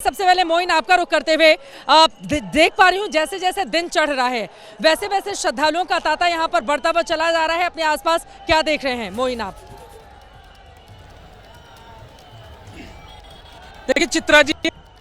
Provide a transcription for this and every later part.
सबसे पहले मोइन आपका रुख करते हुए देख पा रही हूँ जैसे जैसे दिन चढ़ रहा है वैसे वैसे श्रद्धालुओं का तांता यहाँ पर बढ़ता हुआ चला जा रहा है। अपने आसपास क्या देख रहे हैं मोइन आप? देखिए चित्रा जी,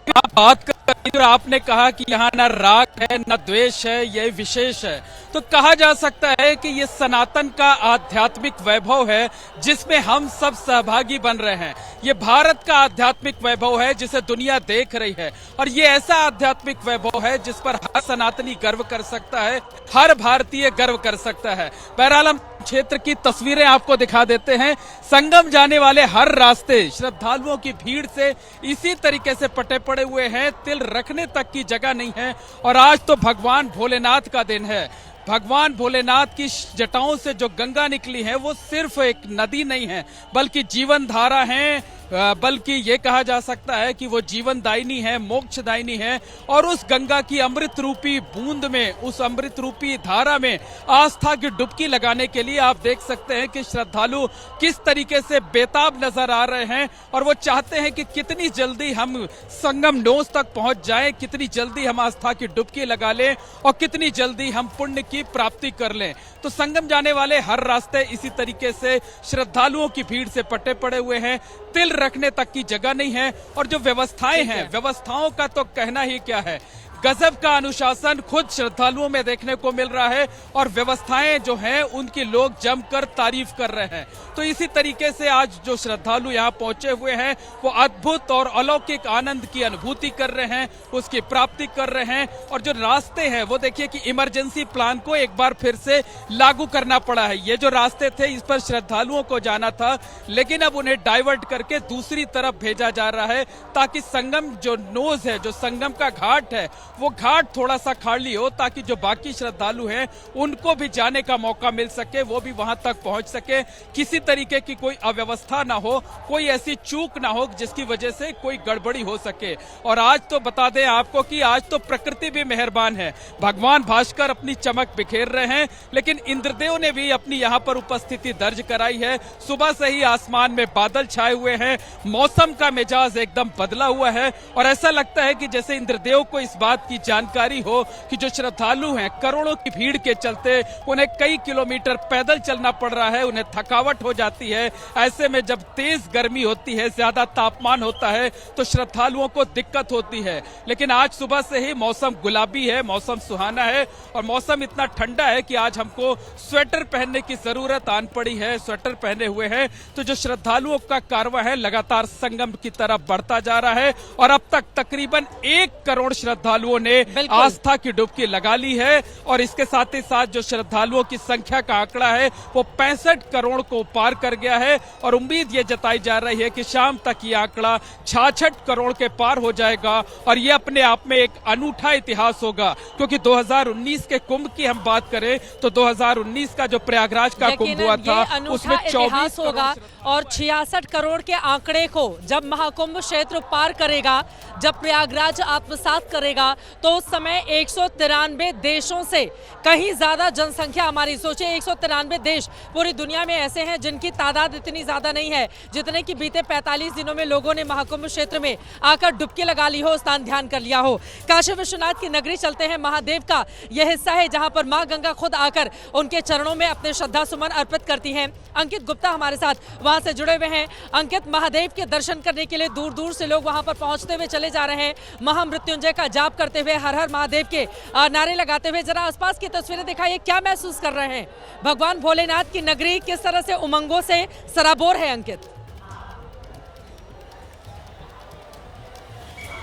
आप बात कर रही थी और आपने कहा कि यहाँ न राग है न द्वेष है, यह विशेष है। तो कहा जा सकता है कि ये सनातन का आध्यात्मिक वैभव है जिसमें हम सब सहभागी बन रहे हैं। ये भारत का आध्यात्मिक वैभव है जिसे दुनिया देख रही है और ये ऐसा आध्यात्मिक वैभव है जिस पर हर सनातनी गर्व कर सकता है, हर भारतीय गर्व कर सकता है। बहरहाल हम क्षेत्र की तस्वीरें आपको दिखा देते हैं। संगम जाने वाले हर रास्ते श्रद्धालुओं की भीड़ से इसी तरीके से पटे पड़े हुए हैं, तिल रखने तक की जगह नहीं है। और आज तो भगवान भोलेनाथ का दिन है। भगवान भोलेनाथ की जटाओं से जो गंगा निकली है वो सिर्फ एक नदी नहीं है बल्कि जीवन धारा है, बल्कि ये कहा जा सकता है कि वो जीवनदायिनी है, मोक्षदायिनी है। और उस गंगा की अमृत रूपी बूंद में, उस अमृत रूपी धारा में आस्था की डुबकी लगाने के लिए आप देख सकते हैं कि श्रद्धालु किस तरीके से बेताब नजर आ रहे हैं और वो चाहते हैं कि कितनी जल्दी हम संगम नोस तक पहुंच जाएं, कितनी जल्दी हम आस्था की डुबकी लगा लें और कितनी जल्दी हम पुण्य की प्राप्ति कर लें। तो संगम जाने वाले हर रास्ते इसी तरीके से श्रद्धालुओं की भीड़ से पटे पड़े हुए हैं, तिल रखने तक की जगह नहीं है। और जो व्यवस्थाएं हैं, व्यवस्थाओं का तो कहना ही क्या है। गजब का अनुशासन खुद श्रद्धालुओं में देखने को मिल रहा है और व्यवस्थाएं जो हैं उनकी लोग जमकर तारीफ कर रहे हैं। तो इसी तरीके से आज जो श्रद्धालु यहाँ पहुंचे हुए हैं वो अद्भुत और अलौकिक आनंद की अनुभूति कर रहे हैं, उसकी प्राप्ति कर रहे हैं। और जो रास्ते हैं वो देखिए कि इमरजेंसी प्लान को एक बार फिर से लागू करना पड़ा है। ये जो रास्ते थे इस पर श्रद्धालुओं को जाना था, लेकिन अब उन्हें डाइवर्ट करके दूसरी तरफ भेजा जा रहा है ताकि संगम जो नोज है, जो संगम का घाट है, वो घाट थोड़ा सा खाली हो ताकि जो बाकी श्रद्धालु हैं उनको भी जाने का मौका मिल सके, वो भी वहां तक पहुंच सके। किसी तरीके की कोई अव्यवस्था ना हो, कोई ऐसी चूक ना हो जिसकी वजह से कोई गड़बड़ी हो सके। और आज तो बता दें आपको कि आज तो प्रकृति भी मेहरबान है। भगवान भास्कर अपनी चमक बिखेर रहे हैं, लेकिन इंद्रदेव ने भी अपनी यहाँ पर उपस्थिति दर्ज कराई है। सुबह से ही आसमान में बादल छाए हुए हैं, मौसम का मिजाज एकदम बदला हुआ है और ऐसा लगता है कि जैसे इंद्रदेव को इस बात की जानकारी हो कि जो श्रद्धालु हैं करोड़ों की भीड़ के चलते उन्हें कई किलोमीटर पैदल चलना पड़ रहा है, उन्हें थकावट हो जाती है। ऐसे में जब तेज गर्मी होती है, ज्यादा तापमान होता है तो श्रद्धालुओं को दिक्कत होती है। लेकिन आज सुबह से ही मौसम गुलाबी है, मौसम सुहाना है और मौसम इतना ठंडा है कि आज हमको स्वेटर पहनने की जरूरत आन पड़ी है। स्वेटर पहने हुए हैं तो जो श्रद्धालुओं का कारवां है लगातार संगम की तरफ बढ़ता जा रहा है और अब तक तकरीबन 1 करोड़ श्रद्धालुओं ने आस्था की डुबकी लगा ली है। और इसके साथ ही साथ जो श्रद्धालुओं की संख्या का आंकड़ा है वो 65 करोड़ को पार कर गया है और उम्मीद ये जताई जा रही है कि शाम तक ये आंकड़ा 66 करोड़ के पार हो जाएगा। और ये अपने आप में एक अनूठा इतिहास होगा, क्योंकि 2019 के कुंभ की हम बात करें तो 2019 का जो प्रयागराज का कुंभ हुआ था उसमें 24 होगा और 66 करोड़ के आंकड़े को जब महाकुंभ क्षेत्र पार करेगा, जब प्रयागराज आत्मसात करेगा तो उस समय 193 देशों से कहीं ज्यादा जनसंख्या हमारी। सोचिए 193 देश पूरी दुनिया में ऐसे हैं जिनकी तादाद इतनी ज्यादा नहीं है जितने कि बीते 45 दिनों में लोगों ने महाकुंभ क्षेत्र में आकर डुबकी लगा ली हो, स्नान ध्यान कर लिया हो। काशी विश्वनाथ की नगरी चलते हैं, महादेव का यह हिस्सा है जहां पर मां गंगा खुद आकर उनके चरणों में अपने श्रद्धा सुमन अर्पित करती हैं। अंकित गुप्ता हमारे साथ वहां से जुड़े हुए हैं। अंकित, महादेव के दर्शन करने के लिए दूर दूर से लोग वहां पर पहुंचते हुए चले जा रहे हैं, महामृत्युंजय का जाप करते हुए, हर हर महादेव के नारे लगाते हुए। जरा आसपास की तस्वीरें दिखाइए, क्या महसूस कर रहे हैं? भगवान भोलेनाथ की नगरी किस तरह से उमंगों से सराबोर है अंकित?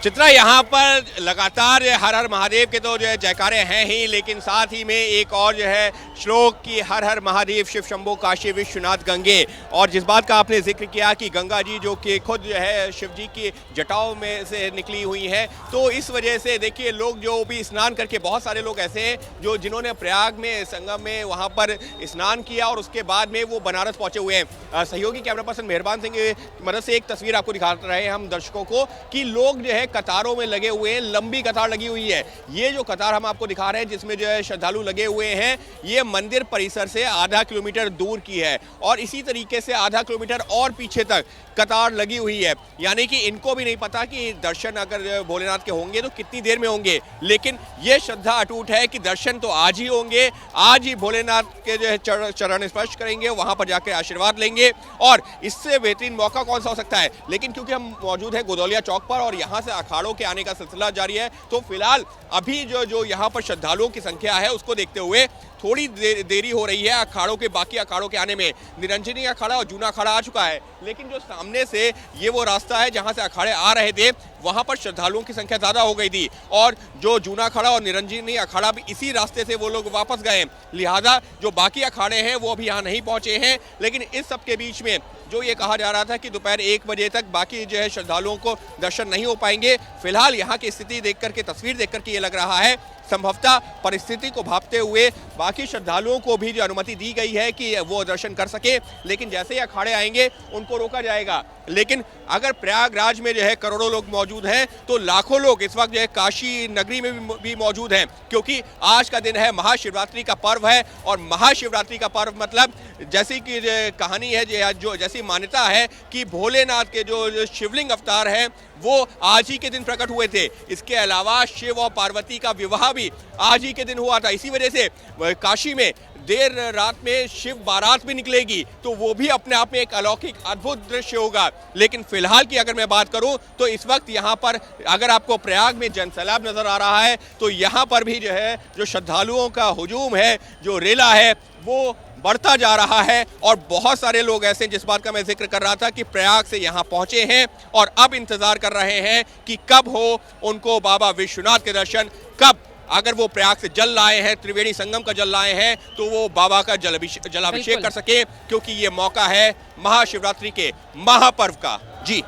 चित्रा, यहाँ पर लगातार हर हर महादेव के तो जो है जयकारे हैं ही, लेकिन साथ ही में एक और जो है श्लोक की हर हर महादेव शिव शंभो काशी विश्वनाथ गंगे। और जिस बात का आपने जिक्र किया कि गंगा जी जो कि खुद जो है शिव जी की जटाओं में से निकली हुई हैं, तो इस वजह से देखिए लोग जो भी स्नान करके, बहुत सारे लोग ऐसे हैं जो जिन्होंने प्रयाग में संगम में वहाँ पर स्नान किया और उसके बाद में वो बनारस पहुँचे हुए हैं। सहयोगी कैमरा पर्सन मेहरबान सिंह की मदद से एक तस्वीर आपको दिखा रहे हैं हम दर्शकों को कि लोग जो है कतारों में लगे हुए हैं, लंबी कतार लगी हुई है। ये जो कतार हम आपको दिखा रहे हैं जिसमें जो है श्रद्धालु लगे हुए हैं, ये मंदिर परिसर से आधा किलोमीटर दूर की है और इसी तरीके से आधा किलोमीटर और पीछे तक कतार लगी हुई है। यानी कि इनको भी नहीं पता कि दर्शन अगर भोलेनाथ के होंगे तो कितनी देर में होंगे, लेकिन ये श्रद्धा अटूट है कि दर्शन तो आज ही होंगे, आज ही भोलेनाथ के जो है चरण स्पर्श करेंगे, वहां पर जाकर आशीर्वाद लेंगे और इससे बेहतरीन मौका कौन सा हो सकता है। लेकिन क्योंकि हम मौजूद है गोदौलिया चौक पर और यहाँ से अखाड़ों के आने का सिलसिला जारी है, तो फिलहाल अभी जो यहाँ पर श्रद्धालुओं की संख्या है उसको देखते हुए थोड़ी देरी हो रही है अखाड़ों के, बाकी अखाड़ों के आने में। निरंजनी अखाड़ा और जूना अखाड़ा आ चुका है, लेकिन जो सामने से ये वो रास्ता है जहां से अखाड़े आ रहे थे, वहां पर श्रद्धालुओं की संख्या ज्यादा हो गई थी और जो जूना अखाड़ा और निरंजनी अखाड़ा भी इसी रास्ते से वो लोग वापस गए, लिहाजा जो बाकी अखाड़े हैं वो अभी यहाँ नहीं पहुंचे हैं। लेकिन इस सब के बीच में जो ये कहा जा रहा था कि दोपहर 1 बजे तक बाकी जो है श्रद्धालुओं को दर्शन नहीं हो पाएंगे, फिलहाल यहाँ की स्थिति देख करके, तस्वीर देख करके ये लग रहा है संभवतः परिस्थिति को भांपते हुए बाकी श्रद्धालुओं को भी जो अनुमति दी गई है कि वो दर्शन कर सके, लेकिन जैसे ही अखाड़े आएंगे उनको रोका जाएगा। लेकिन अगर प्रयागराज में जो है करोड़ों लोग मौजूद हैं तो लाखों लोग इस वक्त जो है काशी नगरी में भी मौजूद हैं, क्योंकि आज का दिन है, महाशिवरात्रि का पर्व है और महाशिवरात्रि का पर्व मतलब जैसी कि कहानी है, जो जैसी मान्यता है कि भोलेनाथ के जो शिवलिंग अवतार है वो आज ही के दिन प्रकट हुए थे। इसके अलावा शिव और पार्वती का विवाह भी आज ही के दिन हुआ था। इसी वजह से काशी में देर रात में शिव बारात भी निकलेगी, तो वो भी अपने आप में एक अलौकिक अद्भुत दृश्य होगा। लेकिन फिलहाल की अगर मैं बात करूं तो इस वक्त यहाँ पर अगर आपको प्रयाग में जनसैलाब नजर आ रहा है तो यहाँ पर भी जो है जो श्रद्धालुओं का हुजूम है, जो रेला है, वो बढ़ता जा रहा है और बहुत सारे लोग ऐसे जिस बात का मैं जिक्र कर रहा था कि प्रयाग से यहाँ पहुंचे हैं और अब इंतजार कर रहे हैं कि कब हो उनको बाबा विश्वनाथ के दर्शन, कब अगर वो प्रयाग से जल लाए हैं, त्रिवेणी संगम का जल लाए हैं, तो वो बाबा का जलाभिषेक कर सके, क्योंकि ये मौका है महाशिवरात्रि के महापर्व का। जी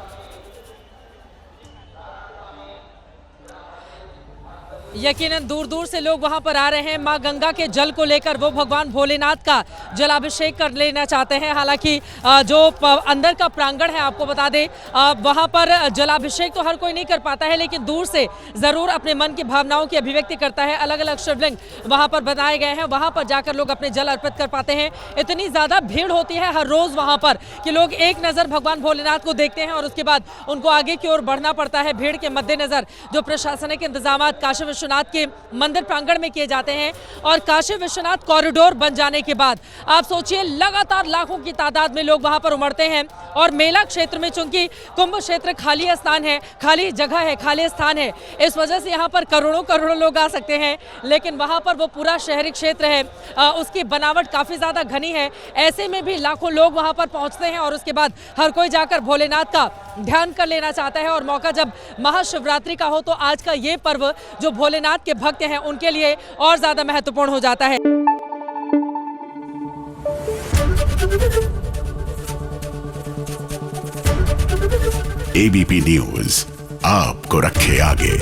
यकीनन दूर दूर से लोग वहां पर आ रहे हैं मां गंगा के जल को लेकर, वो भगवान भोलेनाथ का जलाभिषेक कर लेना चाहते हैं। हालांकि जो अंदर का प्रांगण है आपको बता दें, वहां पर जलाभिषेक तो हर कोई नहीं कर पाता है, लेकिन दूर से जरूर अपने मन की भावनाओं की अभिव्यक्ति करता है। अलग अलग शिवलिंग वहां पर बनाए गए हैं, वहां पर जाकर लोग अपने जल अर्पित कर पाते हैं। इतनी ज्यादा भीड़ होती है हर रोज वहां पर कि लोग एक नजर भगवान भोलेनाथ को देखते हैं और उसके बाद उनको आगे की ओर बढ़ना पड़ता है। भीड़ के मद्देनजर जो प्रशासनिक इंतजाम काशी विश्वनाथ के मंदिर प्रांगण में किए जाते हैं और काशी विश्वनाथ कॉरिडोर बन जाने के बाद आप सोचिए लगातार लाखों की तादाद में लोग वहां पर उमड़ते हैं। और मेला क्षेत्र में चूंकि कुंभ क्षेत्र खाली स्थान है, खाली जगह है, खाली स्थान है, इस वजह से यहाँ पर करोड़ों लोग आ सकते हैं, लेकिन वहां पर वो पूरा शहरी क्षेत्र है, उसकी बनावट काफी ज्यादा घनी है। ऐसे में भी लाखों लोग वहां पर पहुंचते हैं और उसके बाद हर कोई जाकर भोलेनाथ का ध्यान कर लेना चाहता है। और मौका जब महाशिवरात्रि का हो तो आज का ये पर्व जो भोलेनाथ के भक्त हैं उनके लिए और ज्यादा महत्वपूर्ण हो जाता है। एबीपी न्यूज आपको रखे आगे।